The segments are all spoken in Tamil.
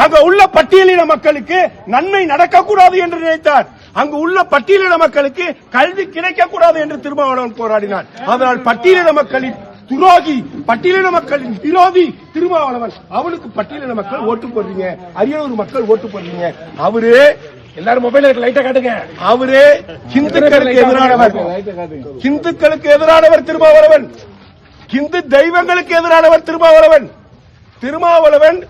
அங்க உள்ள பட்டியலின மக்களுக்கு நன்மை நடக்கக்கூடாது என்று நினைத்தார். அங்கு உள்ள பட்டியலின மக்களுக்கு கல்வி கிடைக்கக்கூடாது என்று திருமாவளவன் போராடினார். அதனால் பட்டியலின மக்களின் துரோகி, பட்டியலின மக்களின் விரோதி திருமாவளவன். அவனுக்கு பட்டியலின மக்கள் ஓட்டு போடுறீங்க, அரியலூர் மக்கள் ஓட்டு போடுறீங்க. அவரு எல்லாரும் மொபைல் லைட்டா காட்டுங்க. அவரு ஹிந்துக்களுக்கு எதிரானவர், ஹிந்துக்களுக்கு எதிரானவர் திருமாவளவன், ஹிந்து தெய்வங்களுக்கு எதிரானவர் திருமாவளவன். திருமாவளவன்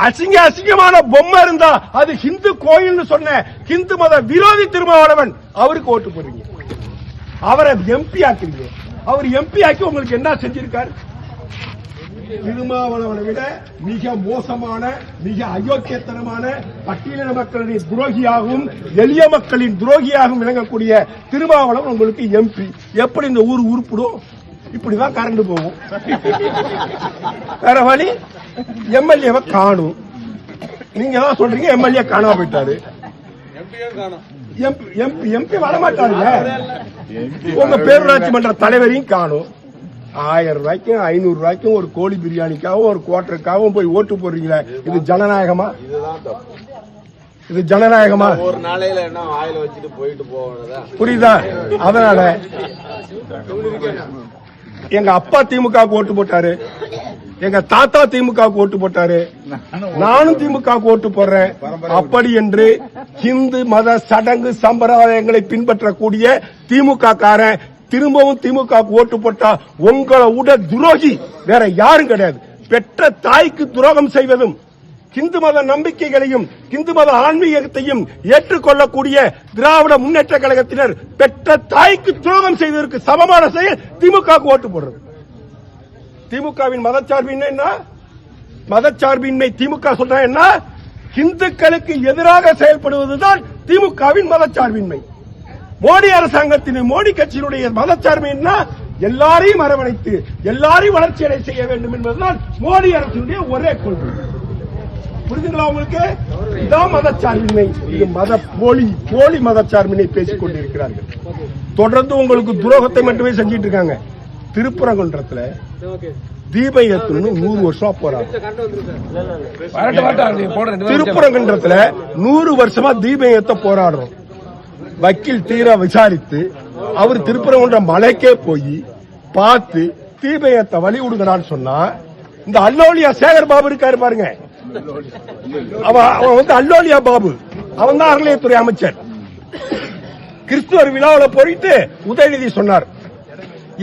அசிங்க அசிங்கமான பொம்மை இருந்தா அது ஹிந்து கோயில் சொன்ன ஹிந்து மத விரோதி திருமாவளவன். அவருக்கு ஓட்டு போடுறீங்க, அவரை எம்பி ஆக்குறீங்க. அவர் எம்பி ஆக்கி உங்களுக்கு என்ன செஞ்சிருக்காரு? திருமாவளவனை விட மிக மோசமான, மிக அயோக்கியத்தனமான, பட்டியலின மக்களின் துரோகியாகவும் எளிய மக்களின் துரோகியாகவும் விளங்கக்கூடிய திருமாவளவன் உங்களுக்கு எம்பி. எப்படி இந்த ஊர் உருப்பிடும்? இப்படிதான் கரண்ட் போகும். வேற வழி. எம்எல்ஏவை காணும். நீங்க தான் சொல்றீங்க எம்எல்ஏ காணாம போயிட்டாரு. எம்பி வரமாட்டாருங்க. உங்க பேரூராட்சி மன்ற தலைவரையும் காணும். 1000 ரூபாய்க்கும் 500 ரூபாய்க்கும் ஒரு கோழி பிரியாணிக்காகவும் ஒரு குவார்டருக்காகவும் போய் ஓட்டு போடுறீங்களா? இது ஜனநாயகமா? இது ஜனநாயகமா? ஒரு நாளையில என்ன ஆயில வச்சுட்டு போயிட்டு போவதா? புரியுதா? அதனால எங்க அப்பா திமுகவுக்கு ஓட்டு போட்டாரு, எங்க தாத்தா திமுகவுக்கு ஓட்டு போட்டாரு, நானும் திமுகவுக்கு ஓட்டு போடுறேன். அப்படி என்று ஹிந்து மத சடங்கு சம்பிரதாயங்களை பின்பற்றக்கூடிய திமுக காரன் திரும்பவும் திமுகவுக்கு ஓட்டு போட்டா உங்களை விட துரோகி வேற யாரும் கிடையாது. பெற்ற தாய்க்கு துரோகம் செய்வதும் ஹிந்து மத நம்பிக்கைகளையும் ஹிந்து மத ஆன்மீகத்தையும் ஏற்றுக்கொள்ளக்கூடிய திராவிட முன்னேற்ற கழகத்தினர் பெற்ற தாய்க்கு துரோகம் செய்வதற்கு சமமான செயல் திமுகவுக்கு ஓட்டு போடுறது. திமுகவின் மதச்சார்பின்மை என்ன? மதச்சார்பின்மை திமுக சொல்ற என்ன? ஹிந்துக்களுக்கு எதிராக செயல்படுவதுதான் திமுகவின் மதச்சார்பின்மை. மோடி அரசாங்கத்தின், மோடி கட்சியினுடைய மதச்சார்பு என்ன? எல்லாரையும் அரவணைத்து எல்லாரையும் வளர்ச்சியடை செய்ய வேண்டும் என்பதுதான் மோடி அரசினுடைய ஒரே கொள்கை. புரிஞ்சுங்களா உங்களுக்கு? இதான் மதச்சார்பின்மை. இது மத போலி மதச்சார்பினை பேசிக் கொண்டிருக்கிறார்கள். தொடர்ந்து உங்களுக்கு துரோகத்தை மட்டுமே செஞ்சிட்டு இருக்காங்க. திருப்பரங்குன்றத்துல தீபம் ஏத்தணும்னு 100 வருஷமா போறாங்க. திருப்பரங்குன்றத்துல 100 வருஷமா தீபம் ஏத்த போராடுறோம். வக்கீல் தீர விசாரித்து அவர் திருப்பரங்குன்ற மலைக்கே போய் பார்த்து தீபம் ஏத்த வழி விடுங்கடான்னு சொன்னா, இந்த அல்லோலியா சேகர் பாபு இருக்காரு பாருங்க, அவன் வந்து அல்லோலியா பாபு, அவன் தான் அறநிலையத்துறை அமைச்சர். கிறிஸ்துவர் விழாவில் போயிட்டு உதயநிதி சொன்னார்,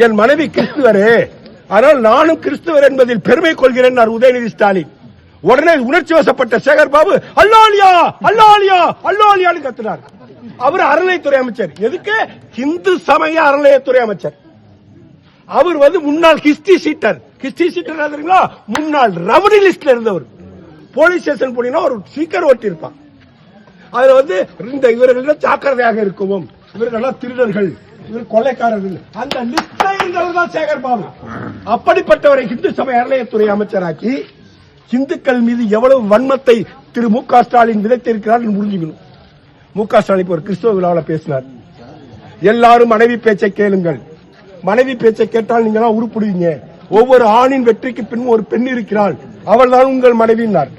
என் மனைவி கிறிஸ்துவரே, ஆனால் நானும் கிறிஸ்துவர் என்பதில் பெருமை கொள்கிறேன் உதயநிதி ஸ்டாலின். உடனே உணர்ச்சி வசப்பட்ட சேகர் பாபு அல்லோலியா அல்லோலியா அல்லோலியான்னு கத்துனார். அவர் அறநிலையத்துறை அமைச்சர். எதுக்கு? இந்து சமய அறநிலையத்துறை அமைச்சர். அவர் வந்து முன்னாள் ஹிஸ்டரி சீட்டர். ஹிஸ்டரி சீட்டர் முன்னாள் ரவுடி லிஸ்ட்ல இருந்தவர். போலீஸ் ஸ்டேஷன் போனீங்கன்னா ஒரு ஸ்பீக்கர் ஓட்டி இருப்பான். அதுல வந்து இந்த இவர்கள் ஜாக்கிரதையாக இருக்கவும், இவர்கள் திருடர்கள், இவர் கொள்ளைக்காரர்கள், அந்த லிஸ்ட்ல இருந்தவர் தான் சேகர் பாபு. அப்படிப்பட்டவரை இந்து சமய அறநிலையத்துறை அமைச்சராக்கி இந்துக்கள் மீது எவ்வளவு வன்மத்தை திரு மு.க. ஸ்டாலின் விதைத்திருக்கிறார் புரிஞ்சுக்கணும். மு.க. ஸ்டாலின் ஒரு கிறிஸ்துவ விழாவில் பேசினார். எல்லாரும் மனைவி பேச்சை கேளுங்கள், மனைவி பேச்சை கேட்டால் நீங்க உருப்பிடுவீங்க. ஒவ்வொரு ஆணின் வெற்றிக்கு பின் ஒரு பெண் இருக்கிறாள், அவள் தான் உங்கள் மனைவினார்.